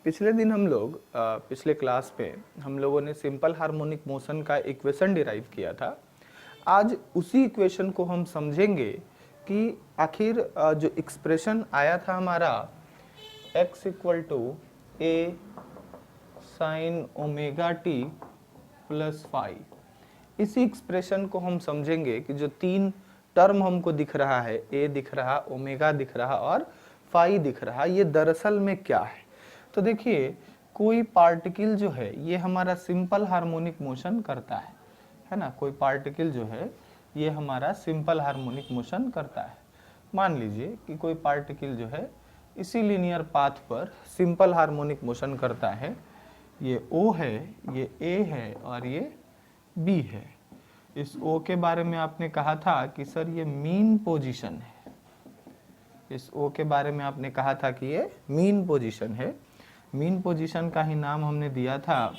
पिछले दिन हम लोग पिछले क्लास में हम लोगों ने सिंपल हार्मोनिक मोशन का इक्वेशन डिराइव किया था। आज उसी इक्वेशन को हम समझेंगे कि आखिर जो एक्सप्रेशन आया था हमारा x equal to A sine omega T plus phi, इसी एक्सप्रेशन को हम समझेंगे कि जो तीन टर्म हमको दिख रहा है, ए दिख रहा, ओमेगा दिख रहा और फाई दिख रहा, ये दरअसल में क्या है। तो देखिए, कोई पार्टिकल जो है ये हमारा सिंपल हार्मोनिक मोशन करता है ना। कोई पार्टिकल जो है ये हमारा सिंपल हार्मोनिक मोशन करता है। मान लीजिए कि कोई पार्टिकल जो है इसी लीनियर पाथ पर सिंपल हार्मोनिक मोशन करता है। ये O है, ये A है और ये B है। इस O के बारे में आपने कहा था कि सर ये मीन पोजीशन है। इस O के बारे में आपने कहा था कि ये मीन पोजीशन है। मीन पोजीशन का ही नाम हमने दिया था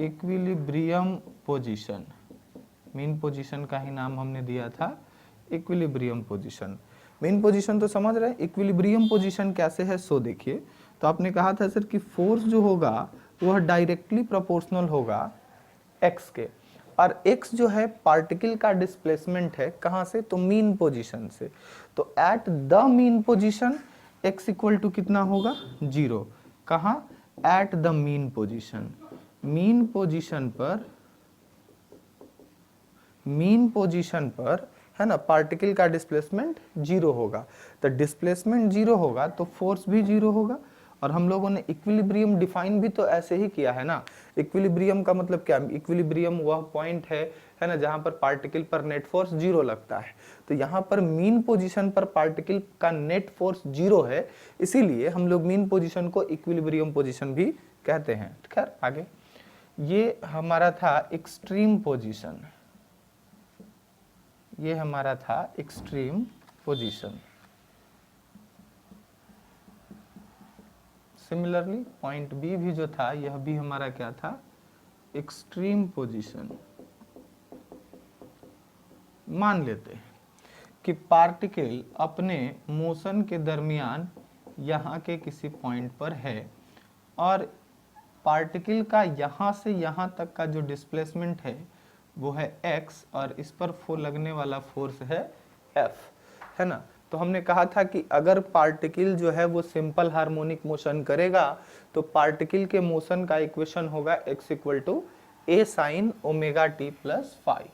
इक्विलिब्रियम पोजीशन। मीन पोजीशन का ही नाम हमने दिया था इक्विलिब्रियम पोजीशन। मीन पोजीशन तो समझ रहे हैं, इक्विलिब्रियम पोजीशन कैसे है सो देखिए। तो आपने कहा था सर कि फोर्स जो होगा वह डायरेक्टली प्रोपोर्शनल होगा x के, और x जो है पार्टिकल का डिस्प्लेसमेंट है कहां से, तो मीन पोजीशन से। तो at the mean position x equal to कितना होगा, 0। कहां, at the mean position. Mean position पर है ना पार्टिकल का डिस्प्लेसमेंट 0 होगा। तो डिस्प्लेसमेंट 0 होगा तो फोर्स भी 0 होगा। और हम लोगों ने इक्विलिब्रियम डिफाइन भी तो ऐसे ही किया है ना। इक्विलिब्रियम का मतलब क्या, इक्विलिब्रियम वह पॉइंट है ना जहां पर पार्टिकल पर नेट फोर्स 0 लगता है। तो यहाँ पर मीन पोजीशन पर पार्टिकल का नेट फोर्स 0 है, इसीलिए हम लोग मीन पोजीशन को इक्विलिब्रियम पोजीशन भी कहते हैं। खैर आगे, ये हमारा था एक्सट्रीम पोजीशन। ये हमारा था extreme position. Similarly point B भी जो था यह भी हमारा क्या था, एक्सट्रीम पोजीशन। मान लेते हैं कि पार्टिकल अपने मोशन के दरमियान यहाँ के किसी पॉइंट पर है और पार्टिकल का यहाँ से यहाँ तक का जो डिस्प्लेसमेंट है वो है x और इस पर लगने वाला फोर्स है F, है ना। तो हमने कहा था कि अगर पार्टिकल जो है वो सिंपल हार्मोनिक मोशन करेगा तो पार्टिकल के मोशन का इक्वेशन होगा x equal to A sine omega T plus phi.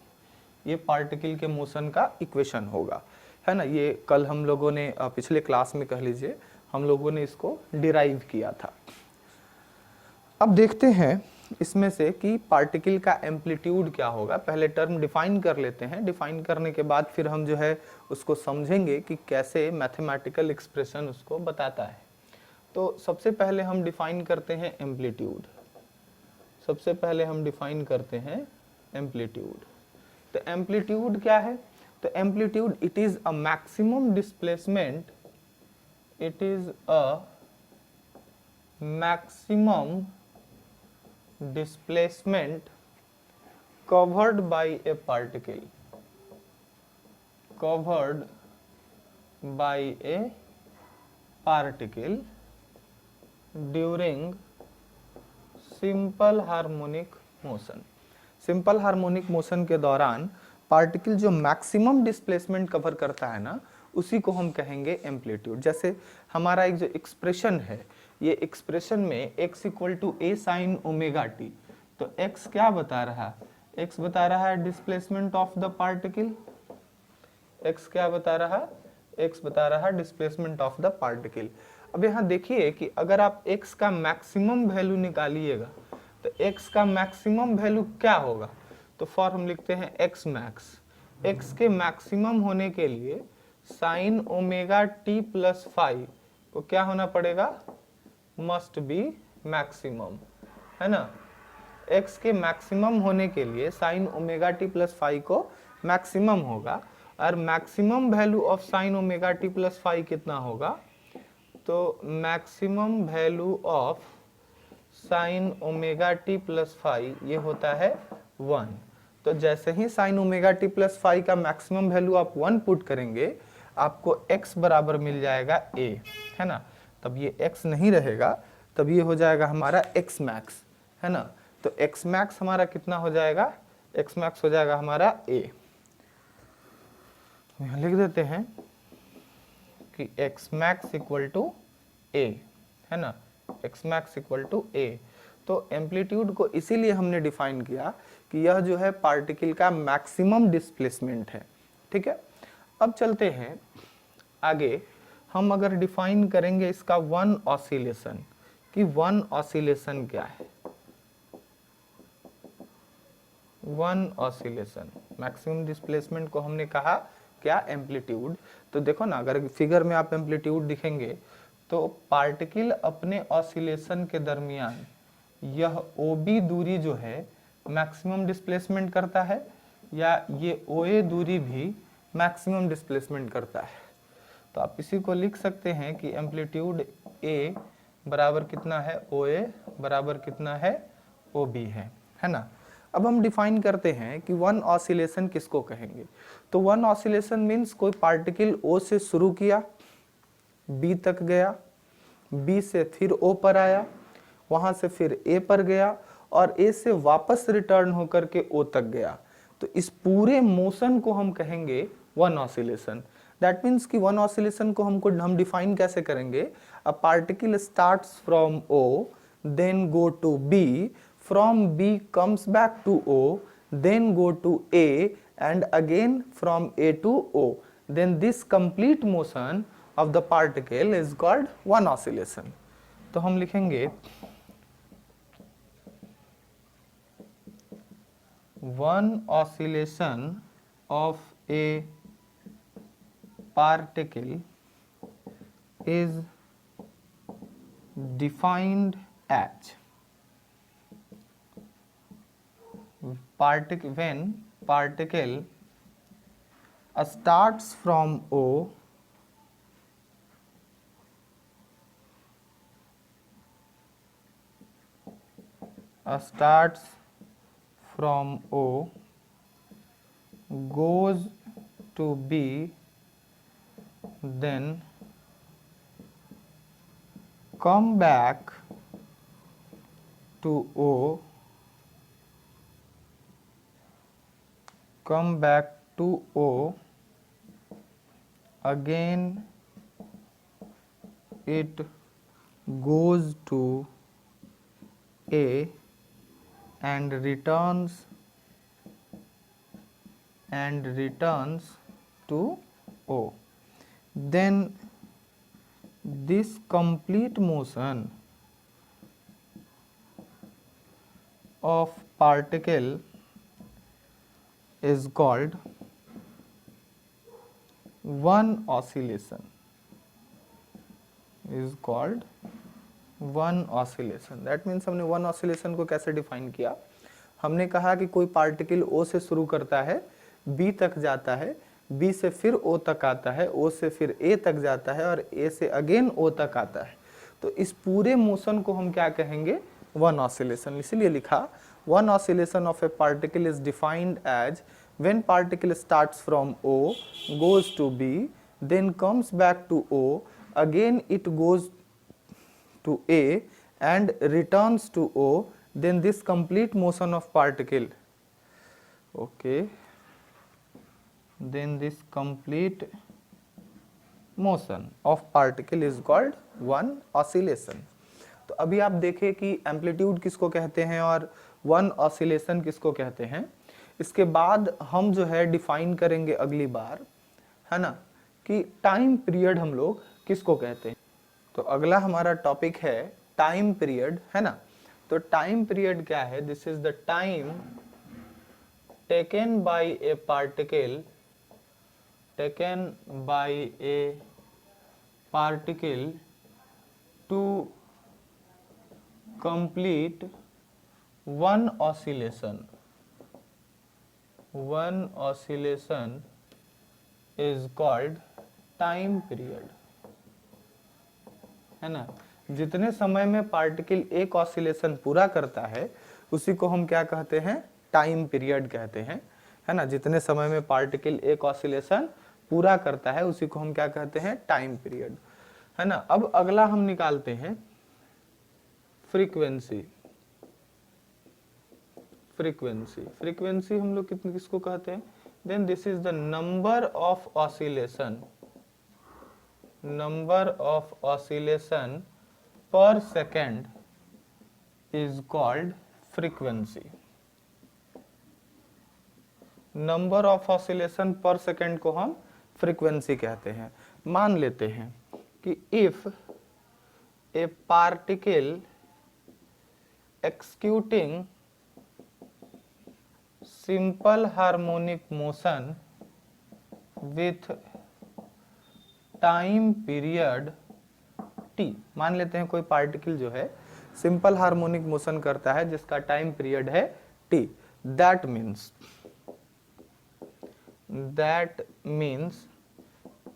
ये पार्टिकल के मोशन का इक्वेशन होगा, है ना। ये कल हम लोगों ने पिछले क्लास में कह लीजिए हम लोगों ने इसको डिराइव किया था। अब देखते हैं इसमें से कि पार्टिकल का एम्पलीट्यूड क्या होगा। पहले टर्म डिफाइन कर लेते हैं, डिफाइन करने के बाद फिर हम जो है उसको समझेंगे कि कैसे मैथमेटिकल एक्सप्रेशन उसको बताता है। तो सबसे पहले हम डिफाइन करते हैं एम्पलीट्यूड। सबसे पहले हम डिफाइन करते हैं एम्पलीट्यूड। तो एम्पलीट्यूड क्या है, तो amplitude it is a maximum displacement, it is a maximum displacement covered by a particle, covered by a particle during simple harmonic motion। Simple harmonic motion के दौरान पार्टिकल जो मैक्सिमम डिस्प्लेसमेंट कवर करता है ना, उसी को हम कहेंगे एम्पलीट्यूड। जैसे हमारा एक जो एक्सप्रेशन है, ये एक्सप्रेशन में x equal to A sine omega T, तो x क्या बता रहा है, x बता रहा है displacement of the particle. x क्या बता रहा है, x बता रहा है डिस्प्लेसमेंट ऑफ द पार्टिकल। अब यहाँ देखिए कि अगर आप x का मैक्सिमम वैल्यू निकालिएगा तो x का मैक्सिमम वैल्यू क्या होगा, तो फॉर हम लिखते हैं x मैक्स। x के मैक्सिमम होने के लिए sine omega T plus phi को क्या होना पड़ेगा, मस्ट बी मैक्सिमम, है ना। x के मैक्सिमम होने के लिए sine omega T plus phi को मैक्सिमम होगा, और maximum value of sine omega T plus phi कितना होगा, तो maximum value of sine omega T plus phi ये होता है 1। तो जैसे ही sine omega T plus phi का मैक्सिमम वैल्यू आप 1 पुट करेंगे आपको x बराबर मिल जाएगा a, है ना। तब ये x नहीं रहेगा तब ये हो जाएगा हमारा x मैक्स, है ना। तो x मैक्स हमारा कितना हो जाएगा, x मैक्स हो जाएगा हमारा a। यहाँ लिख देते हैं कि x max equal to a, है ना, x max equal to a। तो एम्पलीट्यूड को इसीलिए हमने डिफाइन किया कि यह जो है पार्टिकल का मैक्सिमम डिस्प्लेसमेंट है, ठीक है। अब चलते हैं आगे, हम अगर डिफाइन करेंगे इसका वन ऑसिलेशन, कि वन ऑसिलेशन क्या है। वन ऑसिलेशन, मैक्सिमम डिस्प्लेसमेंट को हमने कहा क्या, एम्पलीट्यूड। तो देखो ना, अगर फिगर में आप एम्पलीट्यूड दिखेंगे तो पार्टिकल अपने ऑसिलेशन के दरमियान यह OB दूरी जो है मैक्सिमम डिस्प्लेसमेंट करता है, या ये OA दूरी भी मैक्सिमम डिस्प्लेसमेंट करता है। तो आप इसी को लिख सकते हैं कि एम्पलीट्यूड A बराबर कितना है, OA बराबर कितना है, OB है ना। अब हम डिफाइन करते हैं कि वन ऑसिलेशन किसको कहेंगे। तो वन ऑसिलेशन मीन्स कोई पार्टिकल O से शुरू किया, B तक गया, B से फिर O पर आया, वहां से फिर A पर गया, और A से वापस रिटर्न होकर के O तक गया। तो इस पूरे मोशन को हम कहेंगे वन ऑसिलेशन। दैट मीन्स कि वन ऑसिलेशन को हम डिफाइन कैसे करेंगे, a particle starts from O, then go to B, from B comes back to O, then go to A, and again from A to O. Then this complete motion of the particle is called one oscillation. तो हम लिखेंगे one oscillation of a particle is defined as when particle starts from O, goes to B, then come back to O, again it goes to A and returns to O. Then this complete motion of particle is called one oscillation, that means हमने one oscillation को कैसे define किया, हमने कहा कि कोई particle O से शुरू करता है, B तक जाता है, B से फिर O तक आता है, O से फिर A तक जाता है, और A से अगेन O तक आता है। तो इस पूरे मोशन को हम क्या कहेंगे, वन ऑसिलेशन। इसीलिए लिखा one oscillation of a particle is defined as when particle starts from O, goes to B, then comes back to O, again it goes to A and returns to O, then this complete motion of particle, okay, then this complete motion of particle is called one oscillation. तो अभी आप देखें कि amplitude किसको कहते हैं और one oscillation किसको कहते हैं। इसके बाद हम जो है डिफाइन करेंगे अगली बार, है ना, कि टाइम पीरियड हम लोग किसको कहते हैं। तो अगला हमारा टॉपिक है टाइम पीरियड, है ना। तो टाइम पीरियड क्या है, this is the time taken by a particle to complete one oscillation is called time period, है ना। जितने समय में पार्टिकल एक ऑसिलेशन पूरा करता है उसी को हम क्या कहते हैं, टाइम पीरियड कहते हैं, है ना। जितने समय में पार्टिकल एक ऑसिलेशन पूरा करता है उसी को हम क्या कहते हैं, टाइम पीरियड, है ना। अब अगला हम निकालते हैं फ्रीक्वेंसी, फ्रीक्वेंसी हम लोग किसको कहते हैं? Then this is the number of oscillation, number of oscillation per second is called frequency. Number of oscillation per second को हम फ्रीक्वेंसी कहते हैं। मान लेते हैं कि if a particle executing simple harmonic motion with time period t, मान लेते हैं कोई पार्टिकल जो है सिंपल हार्मोनिक मोशन करता है जिसका टाइम पीरियड है t, that means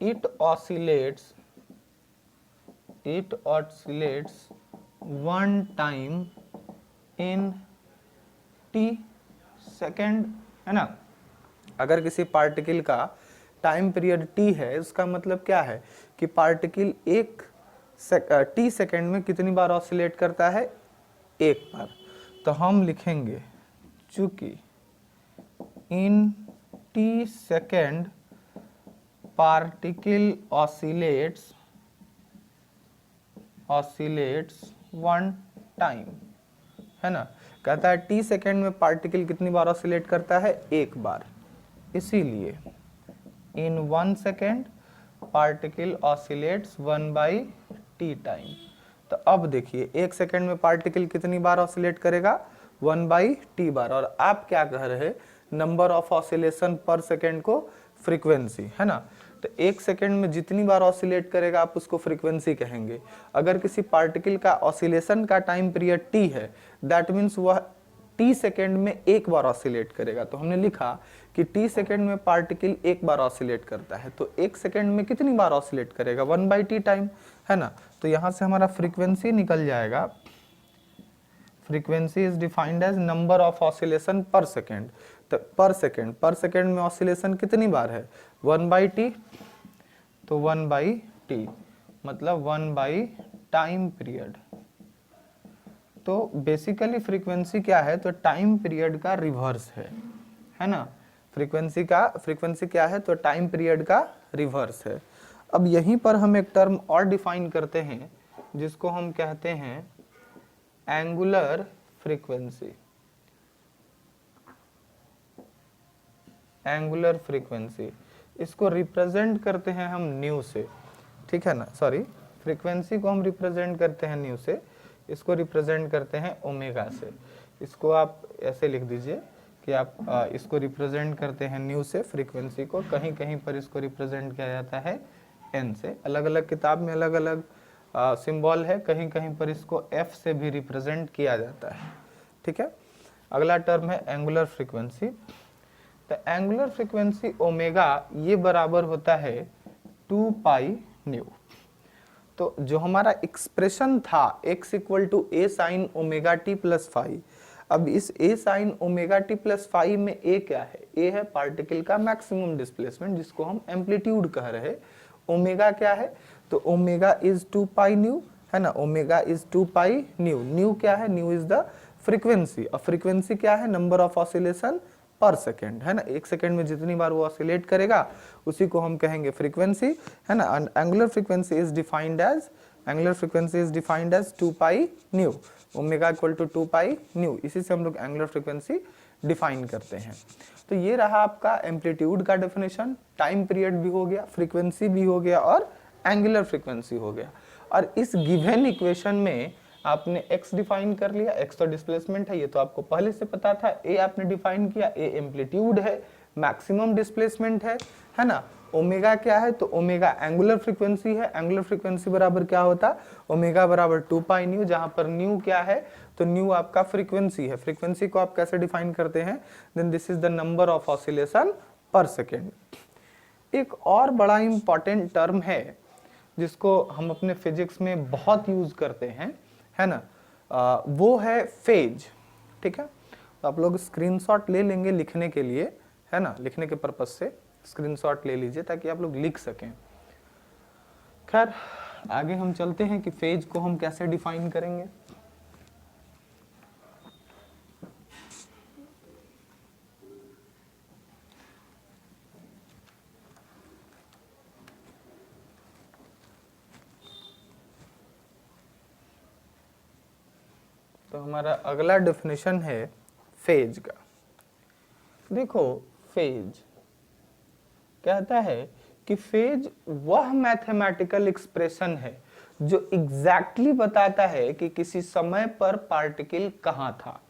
it oscillates one time in t second, है ना। अगर किसी पार्टिकल का टाइम पीरियड t है, उसका मतलब क्या है कि पार्टिकल एक t सेकेंड में कितनी बार ऑसिलेट करता है? एक बार। तो हम लिखेंगे चूंकि इन t second particle oscillates one time, है ना। कहता है t सेकेंड में पार्टिकल कितनी बार ऑसिलेट करता है? एक बार। इसीलिए इन 1 second particle oscillates 1/t time. तो अब देखिए 1 सेकेंड में पार्टिकल कितनी बार ऑसिलेट करेगा? 1/t बार। और आप क्या कह रहे हैं? Number of oscillation per second को फ्रीक्वेंसी, है ना। तो 1 सेकेंड में जितनी बार ऑसिलेट करेगा आप उसको फ्रीक्वेंसी कहेंगे। अगर किसी पार्टिकल का ऑसिलेशन का टाइम पीरियड t है, दैट मीन्स वह t सेकेंड में एक बार ऑसिलेट करेगा। तो हमने लिखा कि t सेकेंड में पार्टिकल एक बार ऑसिलेट करता है, तो 1 सेकेंड में कितनी बार ऑसिलेट करेगा? 1/t टाइम, है ना। तो यहां से हमारा फ्रीक्वेंसी निकल जाएगा। Frequency is defined as number of oscillation per second. तो पर सेकेंड में ऑसिलेशन कितनी बार है? 1/t। तो 1/t मतलब 1 टाइम पीरियड। तो बेसिकली फ्रीक्वेंसी क्या है? तो टाइम पीरियड का रिवर्स है ना। फ्रीक्वेंसी क्या है? तो टाइम पीरियड का रिवर्स है। अब यहीं पर हम एक टर्म और डिफाइन करते हैं जिसको हम कहते हैं एंगुलर फ्रीक्वेंसी। एंगुलर फ्रीक्वेंसी, इसको रिप्रेजेंट करते हैं हम न्यू से, ठीक है ना। सॉरी, फ्रीक्वेंसी को हम रिप्रेजेंट करते हैं न्यू से, इसको रिप्रेजेंट करते हैं ओमेगा से। इसको आप ऐसे लिख दीजिए कि आप इसको रिप्रेजेंट करते हैं न्यू से फ्रीक्वेंसी को। कहीं कहीं पर इसको रिप्रेजेंट किया जाता है एन से। अलग अलग किताब में अलग अलग सिंबल है। कहीं कहीं पर इसको एफ से भी रिप्रेजेंट किया जाता है, ठीक है। अगला टर्म है एंगुलर फ्रीक्वेंसी। तो एंगुलर फ्रीक्वेंसी ओमेगा ये बराबर होता है 2 पाई न्यू। तो जो हमारा एक्सप्रेशन था x equal to a sine omega T plus phi, अब इस a sine omega T plus phi में a क्या है? a है पार्टिकल का मैक्सिमम डिस्प्लेसमेंट जिसको हम एम्पलीट्यूड कह रहे हैं। ओमेगा क्या है? तो ओमेगा इज 2 पाई न्यू, है ना। Omega is 2 pi new. New क्या है? New is the frequency. और फ्रीक्वेंसी क्या है? Number of oscillation per second, है ना। 1 सेकेंड में जितनी बार वो ऑसिलेट करेगा उसी को हम कहेंगे फ्रीक्वेंसी, है ना। Angular frequency is defined as 2 pi nu. Omega equal to 2 pi nu. इसी से हम लोग एंगुलर फ्रीक्वेंसी डिफाइन करते हैं। तो ये रहा आपका एम्पलीट्यूड का डेफिनेशन। टाइम पीरियड भी हो गया, फ्रीक्वेंसी भी हो गया और एंगुलर फ्रीक्वेंसी हो गया। और इस गिवन इक्वेशन में आपने x डिफाइन कर लिया। x तो डिस्प्लेसमेंट है, ये तो आपको पहले से पता था। a आपने डिफाइन किया, a एम्पलीट्यूड है, मैक्सिमम डिस्प्लेसमेंट है ना। ओमेगा क्या है? तो ओमेगा एंगुलर फ्रीक्वेंसी है। एंगुलर फ्रीक्वेंसी बराबर क्या होता? ओमेगा बराबर 2 पाई न्यू, जहां पर न्यू क्या है? तो न्यू आपका फ्रीक्वेंसी है। फ्रीक्वेंसी को आप कैसे डिफाइन करते हैं? Then this is the number of oscillation per second. एक और बड़ा इंपॉर्टेंट टर्म है जिसको हम अपने फिजिक्स में बहुत यूज करते हैं, है ना। वो है फेज, ठीक है। तो आप लोग स्क्रीनशॉट ले लेंगे लिखने के लिए, है ना। लिखने के पर्पज से स्क्रीनशॉट ले लीजिए ताकि आप लोग लिख सकें। खैर आगे हम चलते हैं कि फेज को हम कैसे डिफाइन करेंगे। तो हमारा अगला डेफिनेशन है फेज का। देखो फेज कहता है कि फेज वह मैथमेटिकल एक्सप्रेशन है जो एग्जैक्टली बताता है कि किसी समय पर पार्टिकल कहाँ था,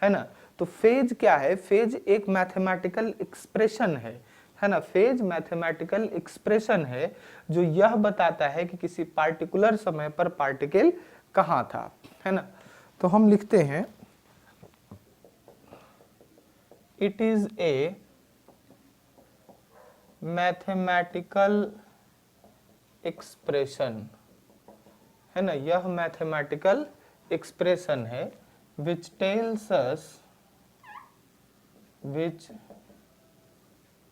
है ना। तो फेज क्या है? फेज एक मैथमेटिकल एक्सप्रेशन है ना। फेज मैथमेटिकल एक्सप्रेशन है जो यह बताता है कि किसी पार्टिकुलर समय पर पार्टिकल कहाँ था, है ना। तो हम लिखते हैं it is a mathematical expression, है ना। यह मैथमेटिकल एक्सप्रेशन है which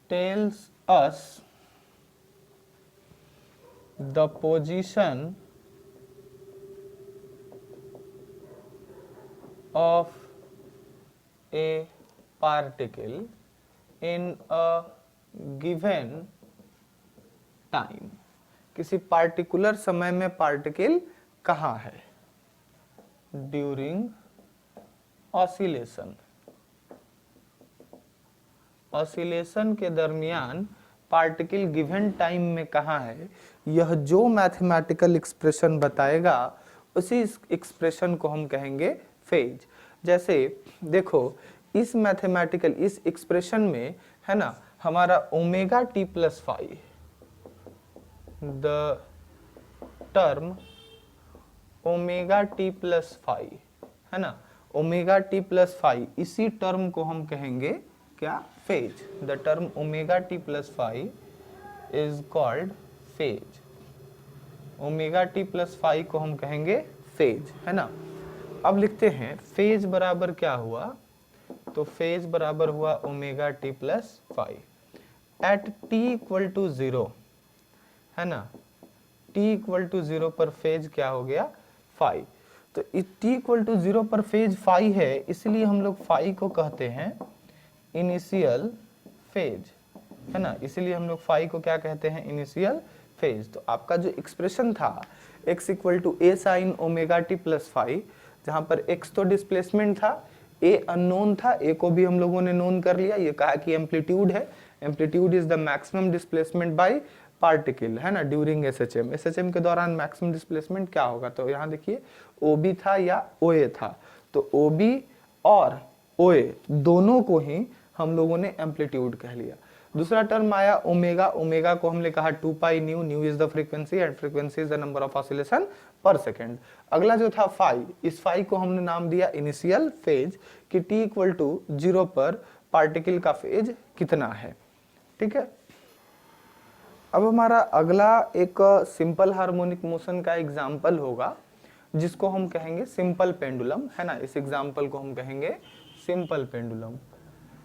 tells us the position of a particle in a given time। किसी पार्टिकुलर समय में पार्टिकल कहाँ है? During oscillation. ऑसिलेशन के दरमियान पार्टिकल गिवन टाइम में कहाँ है, यह जो मैथमेटिकल एक्सप्रेशन बताएगा उसी एक्सप्रेशन को हम कहेंगे फेज। जैसे देखो इस मैथमेटिकल इस एक्सप्रेशन में, है ना, हमारा omega T plus five, the term omega T plus five, है ना, ओमेगा टी प्लस फाइव, इसी टर्म को हम कहेंगे क्या? Phase. The term omega T plus five is called phase. Omega T plus five को हम कहेंगे फेज, है ना। अब लिखते हैं फेज बराबर क्या हुआ? तो फेज बराबर हुआ omega T plus phi at T equal to zero, है ना। टी इक्वल टू जीरो पर फेज क्या हो गया? फाइव। तो टी इक्वल टू जीरो पर फेज फाइव है, इसलिए हम लोग फाइव को कहते हैं इनिशियल फेज, है ना। इसलिए हम लोग फाइव को क्या कहते हैं? Initial phase. तो आपका जो एक्सप्रेशन था x equal to A sine omega T plus phi, जहां पर x तो डिस्प्लेसमेंट था, a अननोन था, a को भी हम लोगों ने नोन कर लिया। ये कहा कि एम्पलीट्यूड है, amplitude is the maximum displacement bye particle, है ना, ड्यूरिंग एसएचएम। एसएचएम के दौरान मैक्सिमम डिस्प्लेसमेंट क्या होगा? तो यहाँ देखिए ओबी था या ओए था, तो ओबी और ओए दोनों को ही हम लोगों ने एम्पलीट्यूड कह लिया। दूसरा टर्म आया ओमेगा, ओमेगा को हमने कहा 2 pi new, new is the frequency and frequency is the number of oscillation per second. अगला जो था फाई, इस फाई को हमने नाम दिया इनिशियल फेज कि t इक्वल टू 0 पर पार्टिकल का फेज कितना है, ठीक है। अब हमारा अगला एक सिंपल हार्मोनिक मोशन का एग्जाम्पल होगा जिसको हम कहेंगे सिंपल पेंडुलम, है ना। इस एग्जाम्पल को हम कहेंगे सिंपल पेंडुलम।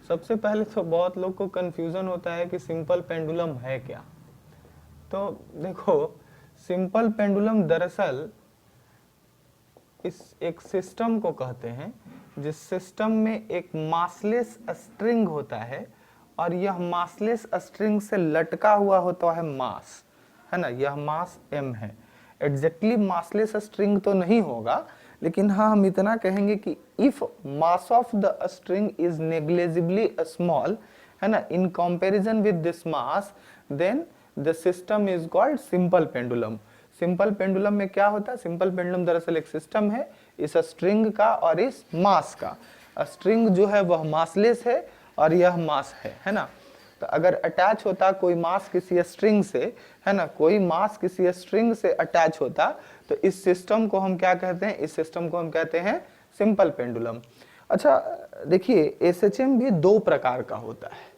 सबसे पहले तो बहुत लोग को कंफ्यूजन होता है कि सिंपल पेंडुलम है क्या। तो देखो सिंपल पेंडुलम दरअसल इस एक सिस्टम को कहते हैं जिस सिस्टम में एक मासलेस स्ट्रिंग होता है और यह मासलेस स्ट्रिंग से लटका हुआ होता है मास, है ना। यह मास m है। एग्जैक्टली मासलेस स्ट्रिंग तो नहीं होगा, लेकिन हाँ हम इतना कहेंगे कि if mass of the string is negligibly small, है ना, in comparison with this mass, then the system is called simple pendulum. Simple pendulum में क्या होता है? सिंपल पेंडुलम दरअसल एक सिस्टम है इस स्ट्रिंग का और इस मास का। स्ट्रिंग जो है वह मासलेस है और यह मास है ना। तो अगर अटैच होता कोई मास किसी स्ट्रिंग से, है ना, कोई मास किसी स्ट्रिंग से अटैच होता, तो इस सिस्टम को हम क्या कहते हैं? इस सिस्टम को हम कहते हैं सिंपल पेंडुलम। अच्छा देखिए एसएचएम भी दो प्रकार का होता है।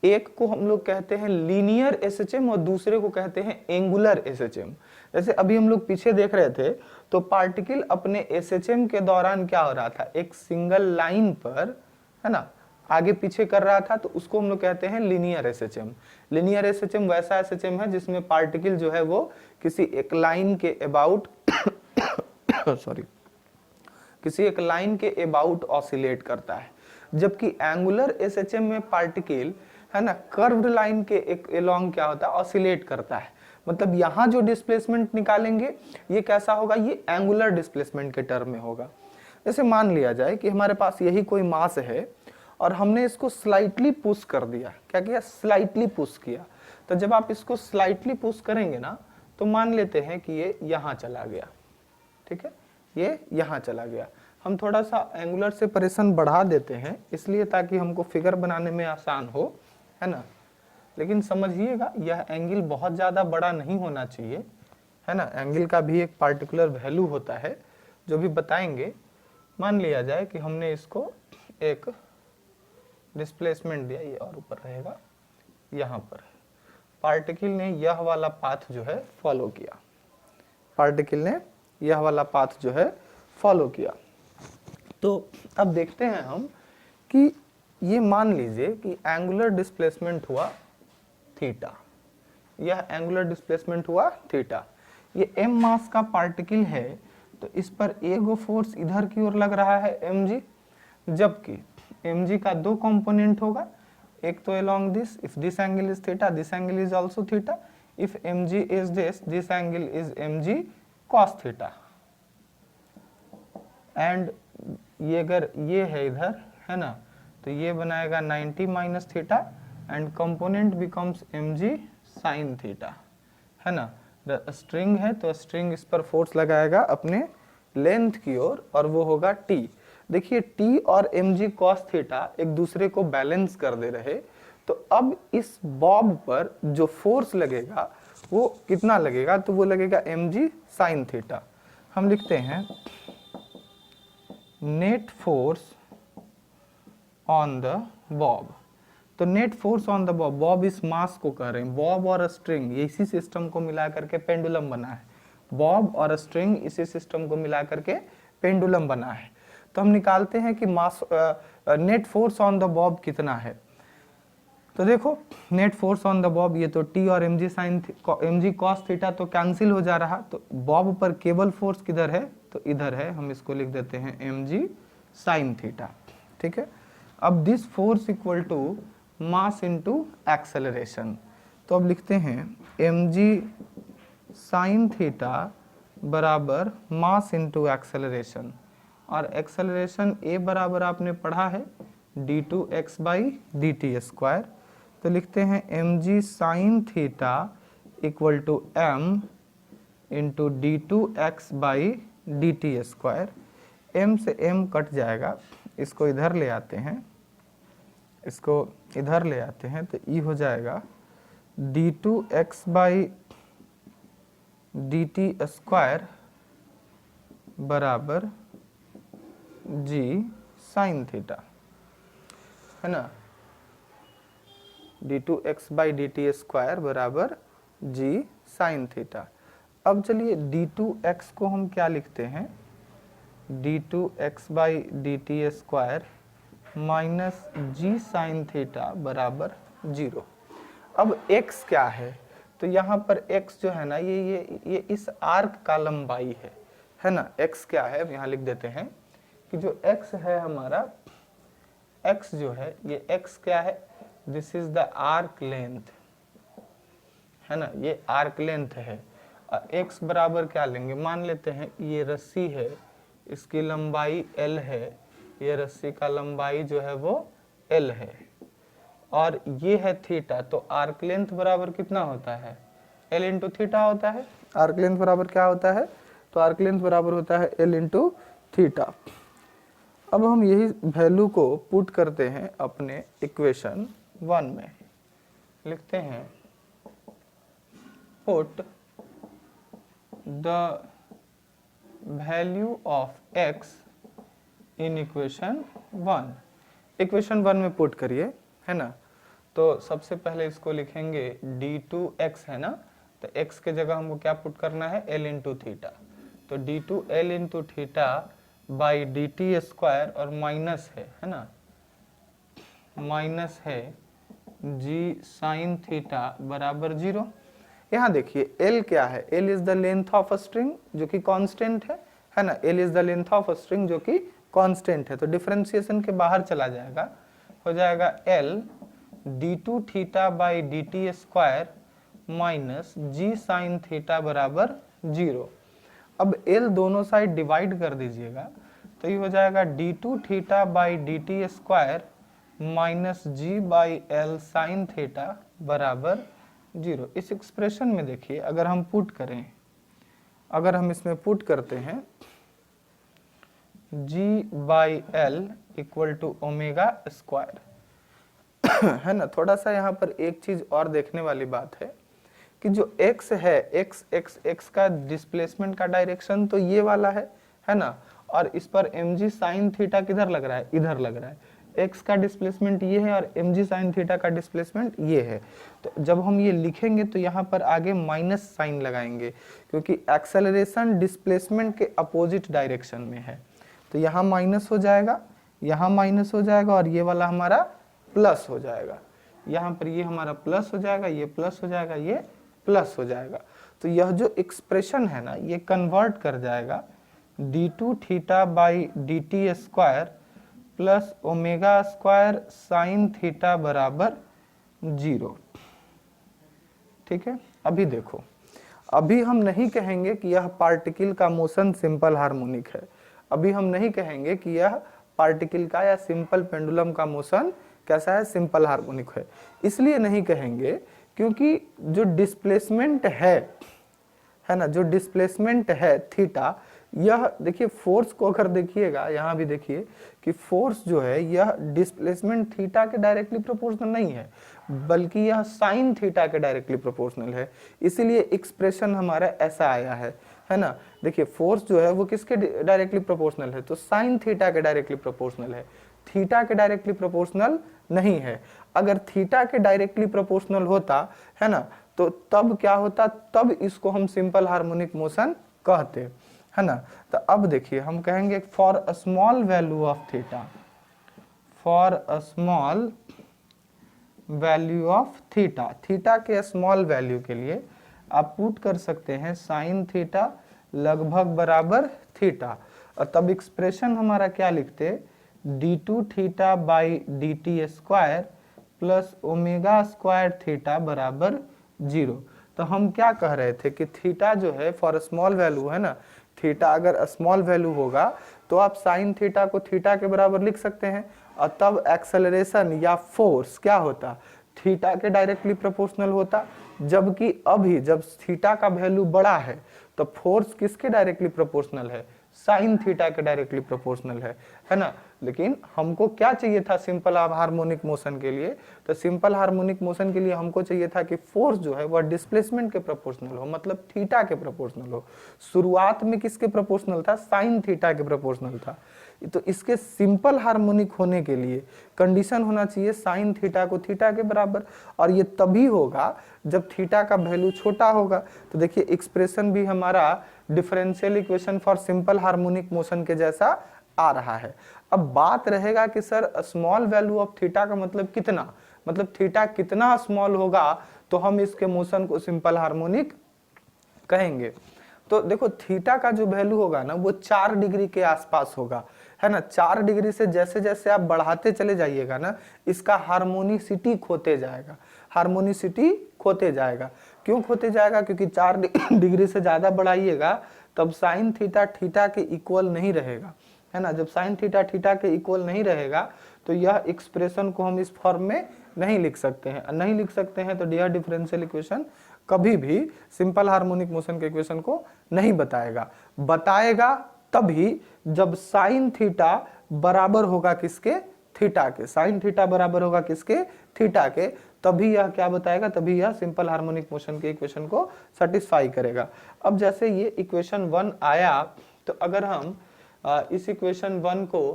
एक को हम लोग कहते हैं लीनियर एसएचएम और दूसरे को कहते हैं एंगुलर एसएचएम। जैसे अभी हम लोग पीछे देख रहे थे तो पार्टिकल अपने एसएचएम के दौरान क्या हो रहा था? एक सिंगल लाइन पर, है ना, आगे पीछे कर रहा था, तो उसको हम लोग कहते हैं लीनियर एसएचएम। लीनियर एसएचएम वैसा एसएचएम है जिसमें पार्टिकल जो है वो किसी एक लाइन के अबाउट किसी एक लाइन के अबाउट ऑसिलेट करता है। जबकि एंगुलर एसएचएम में पार्टिकल, है ना, कर्व्ड लाइन के एक अलोंग क्या होता है? ऑसिलेट करता है। मतलब यहाँ जो डिस्प्लेसमेंट निकालेंगे ये कैसा होगा? ये एंगुलर डिस्प्लेसमेंट के टर्म में होगा। जैसे मान लिया जाए कि हमारे पास यही कोई मास है और हमने इसको स्लाइटली पुश कर दिया। क्या किया? स्लाइटली पुश किया। तो जब आप इसको स्लाइटली पुश करेंगे ना, तो मान लेते हैं कि ये यहाँ चला गया, ठीक है, ये यहाँ चला गया। हम थोड़ा सा एंगुलर सेपरेशन बढ़ा देते हैं इसलिए ताकि हमको फिगर बनाने में आसान हो, है ना। लेकिन समझिएगा यह एंगल बहुत ज़्यादा बड़ा नहीं होना चाहिए, है ना। एंगल का भी एक पार्टिकुलर वैल्यू होता है जो भी बताएंगे। मान लिया जाए कि हमने इसको एक डिस्प्लेसमेंट दिया, ये और ऊपर रहेगा, यहाँ पर पार्टिकल ने यह वाला पाथ जो है फॉलो किया, पार्टिकल ने यह वाला पाथ जो है फॉलो किया। तो अब देखते हैं हम कि ये मान लीजिए कि एंगुलर डिस्प्लेसमेंट हुआ थीटा, यह एंगुलर डिस्प्लेसमेंट हुआ थीटा। ये m मास का पार्टिकल है तो इस पर एगो फोर्स इधर की ओर लग रहा है mg, जबकि mg का दो कंपोनेंट होगा, एक तो along this, if this angle is theta, this angle is also theta, if mg is this angle is mg cos theta, and ये अगर ये है इधर, है ना, तो ये बनाएगा 90 minus theta and component becomes mg sin theta, है ना। स्ट्रिंग है तो स्ट्रिंग इस पर फोर्स लगाएगा अपने लेंथ की ओर और वो होगा t। देखिए t और mg cos थीटा एक दूसरे को बैलेंस कर दे रहे, तो अब इस बॉब पर जो फोर्स लगेगा वो कितना लगेगा? तो वो लगेगा mg sin थीटा। हम लिखते हैं net force on the bob. तो net force on the bob, bob इस मास को कह रहे हैं, बॉब और स्ट्रिंग ये इसी सिस्टम को मिला करके पेंडुलम बना है, बॉब और स्ट्रिंग इसी सिस्टम को मिला करके पेंडुलम बना है। तो हम निकालते हैं कि mass net force on the bob कितना है। तो देखो net force on the bob, ये तो t और mg sin mg cos theta तो कैंसिल हो जा रहा, तो बॉब पर केबल फोर्स किधर है? तो इधर है, हम इसको लिख देते हैं mg sin थीटा, ठीक है। अब this force equal to mass into acceleration, तो अब लिखते हैं mg sin थीटा बराबर मास इनटू एक्सेलरेशन, और एक्सेलरेशन a बराबर आपने पढ़ा है d2x बाई dt स्क्वायर। तो लिखते हैं mg sin theta equal to m into d2x by dt square. m से m कट जाएगा, इसको इधर ले आते हैं, इसको इधर ले आते हैं तो e हो जाएगा d2x बाई dt स्क्वायर बराबर g sin थीटा, है ना। d2x बाई dt स्क्वायर बराबर g sin थीटा। अब चलिए d2x को हम क्या लिखते हैं? d2x by dt square minus g sin theta बराबर 0। अब x क्या है? तो यहाँ पर x जो है ना, ये इस आर्क का लंबाई है ना। x क्या है? यहाँ लिख देते हैं कि जो x है हमारा, x जो है ये x क्या है? This is the arc length, है ना, ये आर्क लेंथ है। x बराबर क्या लेंगे? मान लेते हैं ये रस्सी है, इसकी लंबाई l है, ये रस्सी का लंबाई जो है वो l है, और ये है थीटा। तो आर्क लेंथ बराबर कितना होता है? l इंटू थीटा होता है। आर्क लेंथ बराबर क्या होता है? तो आर्क लेंथ बराबर होता है l इंटू थीटा। अब हम यही वैल्यू को पुट करते हैं अपने इक्वेशन 1 में, लिखते हैं put the value of x in equation 1। Equation 1 में पुट करिए, है ना। तो सबसे पहले इसको लिखेंगे d2x, है ना, तो x के जगह हमको क्या पुट करना है? l into theta. तो d2l into theta by dt square, और माइनस है ना, माइनस है g sin थीटा बराबर 0। यहाँ देखिए l क्या है? l is the length of a string जो कि कांस्टेंट है ना। l is the length of a string जो कि कांस्टेंट है, तो डिफरेंशिएशन के बाहर चला जाएगा, हो जाएगा l d2 theta by dt square minus g sin theta बराबर 0। अब l दोनों साइड डिवाइड कर दीजिएगा, तो ये हो जाएगा D two theta by D T square minus G by L sine theta बराबर 0। इस एक्सप्रेशन में देखिए अगर हम पुट करें, अगर हम इसमें पुट करते हैं g by L equal to omega square है ना। थोड़ा सा यहाँ पर एक चीज और देखने वाली बात है कि जो x है, x का डिस्प्लेसमेंट का डायरेक्शन तो ये वाला है ना, और इस पर mg साइन थीटा किधर लग रहा है, इधर लग रहा है। x का डिस्प्लेसमेंट ये है और mg साइन थीटा का डिस्प्लेसमेंट ये है। तो जब हम ये लिखेंगे तो यहाँ पर आगे माइनस साइन लगाएंगे क्योंकि एक्सेलरेशन डिस्प्लेसमेंट के अपोजिट डायरेक्शन में है। तो यहाँ माइनस हो जाएगा, यहाँ माइनस हो जाएगा और ये वाला हमारा प्लस हो जाएगा। यहाँ पर ये हमारा प्लस हो जाएगा, ये प्लस हो जाएगा, ये प्लस हो जाएगा। तो यह जो एक्सप्रेशन है ना ये कन्वर्ट कर जाएगा D two theta by D T square plus omega square sine theta बराबर 0। ठीक है, अभी देखो, अभी हम नहीं कहेंगे कि यह पार्टिकल का मोशन सिंपल हार्मोनिक है। अभी हम नहीं कहेंगे कि यह पार्टिकल का या सिंपल पेंडुलम का मोशन कैसा है, सिंपल हार्मोनिक है। इसलिए नहीं कहेंगे क्योंकि जो डिस्प्लेसमेंट है ना, जो डिस्प्लेसमेंट है थीटा, यह देखिए फोर्स को अगर देखिएगा यहाँ भी देखिए कि फोर्स जो है यह डिस्प्लेसमेंट थीटा के डायरेक्टली प्रोपोर्शनल नहीं है बल्कि यह साइन थीटा के डायरेक्टली प्रोपोर्शनल है। इसीलिए एक्सप्रेशन हमारा ऐसा आया है ना। देखिए फोर्स जो है वो किसके डायरेक्टली प्रोपोर्शनल है, तो साइन थीटा के डायरेक्टली प्रोपोर्शनल है, थीटा के डायरेक्टली प्रोपोर्शनल नहीं है। अगर थीटा के डायरेक्टली प्रोपोर्शनल होता है ना तो तब क्या होता, तब इसको हम सिंपल हार्मोनिक मोशन कहते है ना। तो अब देखिए हम कहेंगे for a small value of theta, for a small value of theta, theta के स्मॉल वैल्यू के लिए आप पुट कर सकते हैं साइन थीटा लगभग बराबर थीटा, और तब एक्सप्रेशन हमारा क्या लिखते, D two theta by D T square plus omega square theta बराबर 0। तो हम क्या कह रहे थे कि थीटा जो है फॉर स्मॉल वैल्यू है ना, थीटा अगर स्मॉल वैल्यू होगा तो आप साइन थीटा को थीटा के बराबर लिख सकते हैं, और तब एक्सेलरेशन या फोर्स क्या होता, थीटा के डायरेक्टली प्रोपोर्शनल होता। जबकि अभी जब थीटा का वैल्यू बड़ा है तो फोर्स किसके डायरेक्टली प्रोपोर्शनल है, साइन थीटा के डायरेक्टली प्रोपोर्शनल है ना। लेकिन हमको क्या चाहिए था सिंपल हार्मोनिक मोशन के लिए, तो सिंपल हार्मोनिक मोशन के लिए हमको चाहिए था कि फोर्स जो है वह डिस्प्लेसमेंट के प्रोपोर्शनल हो, मतलब थीटा के प्रोपोर्शनल हो। शुरुआत में किसके प्रोपोर्शनल था, साइन थीटा के प्रोपोर्शनल था। तो इसके सिंपल हार्मोनिक होने के लिए कंडीशन होना चाहिए साइन थीटा को थीटा के बराबर, और ये तभी होगा जब थीटा का वैल्यू छोटा होगा। तो देखिए एक्सप्रेशन भी हमारा differential equation for simple harmonic motion के जैसा आ रहा है। अब बात रहेगा कि sir small value of theta का मतलब कितना, मतलब थीटा कितना स्मॉल होगा तो हम इसके मोशन को सिंपल हार्मोनिक कहेंगे। तो देखो थीटा का जो वैल्यू होगा ना वो 4 डिग्री के आसपास होगा, है ना। 4 डिग्री से जैसे जैसे आप बढ़ाते चले जाइएगा ना इसका हार्मोनिसिटी खोते जाएगा, हार्मोनिसिटी खोते जाएगा। क्यों खोते जाएगा, क्योंकि 4 डिग्री से ज्यादा बढ़ाइएगा तब साइन थीटा थीटा के इक्वल नहीं रहेगा, है ना। जब साइन थीटा थीटा के इक्वल नहीं रहेगा तो यह एक्सप्रेशन को हम इस फॉर्म में नहीं लिख सकते हैं, नहीं लिख सकते हैं तो यह डिफरेंशियल इक्वेशन कभी भी सिंपल हार्मोनिक मोशन के इक्वेशन को नहीं बताएगा। बताएगा तभी जब साइन थीटा बराबर होगा किसके, थीटा के। साइन थीटा बराबर होगा किसके, थीटा के, तभी यह क्या बताएगा, तभी यह सिंपल हार्मोनिक मोशन के इक्वेशन को सेटिस्फाई करेगा। अब जैसे ये इक्वेशन 1 आया तो अगर हम इस इक्वेशन 1 को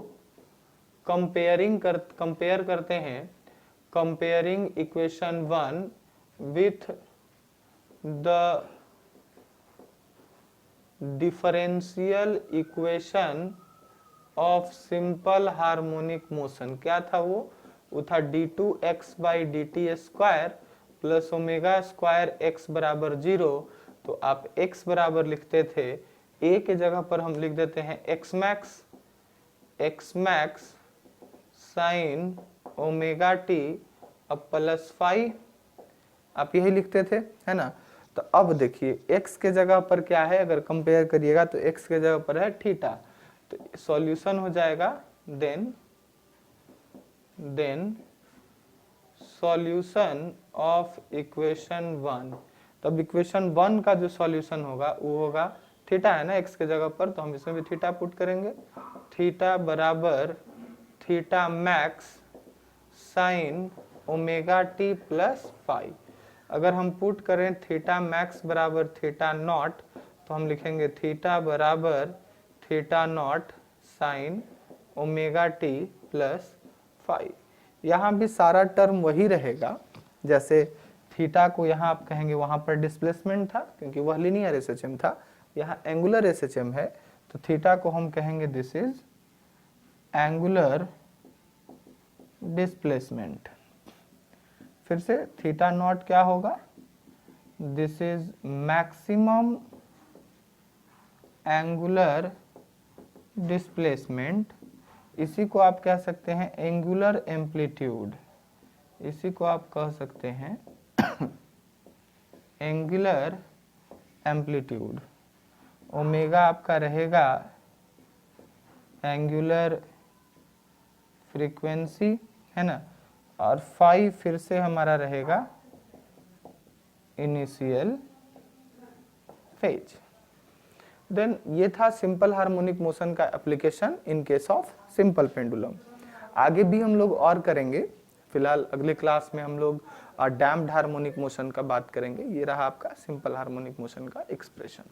कंपेयर करते हैं, comparing equation 1 with the differential equation of simple harmonic motion, क्या था वो था d2x by D T square plus omega square x बराबर 0। तो आप x बराबर लिखते थे, a के जगह पर हम लिख देते हैं x max sine omega T अब प्लस 5, आप यही लिखते थे, है ना। तो अब देखिए x के जगह पर क्या है, अगर कंपेयर करिएगा तो x के जगह पर है थीटा, तो सॉल्यूशन हो जाएगा देन सॉल्यूशन ऑफ इक्वेशन 1। तब इक्वेशन 1 का जो सॉल्यूशन होगा वो होगा, थीटा है ना x के जगह पर, तो हम इसमें भी थीटा पुट करेंगे। थीटा बराबर theta max sine omega T plus five. अगर हम पुट करें थीटा मैक्स बराबर थीटा नॉट, तो हम लिखेंगे थीटा बराबर theta naught sign omega T plus five. यहाँ भी सारा टर्म वही रहेगा, जैसे थीटा को यहाँ आप कहेंगे वहाँ पर डिस्प्लेसमेंट था क्योंकि वह लीनियर एसएचएम था, यहाँ एंगुलर एसएचएम है, तो थीटा को हम कहेंगे दिस इज एंगुलर डिस्प्लेसमेंट। फिर से थीटा नॉट क्या होगा, this is maximum angular displacement. इसी को आप कह सकते हैं एंगुलर एम्पलीट्यूड, इसी को आप कह सकते हैं एंगुलर एम्पलीट्यूड। ओमेगा आपका रहेगा एंगुलर फ्रीक्वेंसी, है ना, और फाई फिर से हमारा रहेगा इनिशियल फेज। देन ये था सिंपल हार्मोनिक मोशन का application in case of simple pendulum. आगे भी हम लोग और करेंगे, फिलहाल अगले क्लास में हम लोग डैम्प्ड हार्मोनिक मोशन का बात करेंगे। ये रहा आपका सिंपल हार्मोनिक मोशन का एक्सप्रेशन।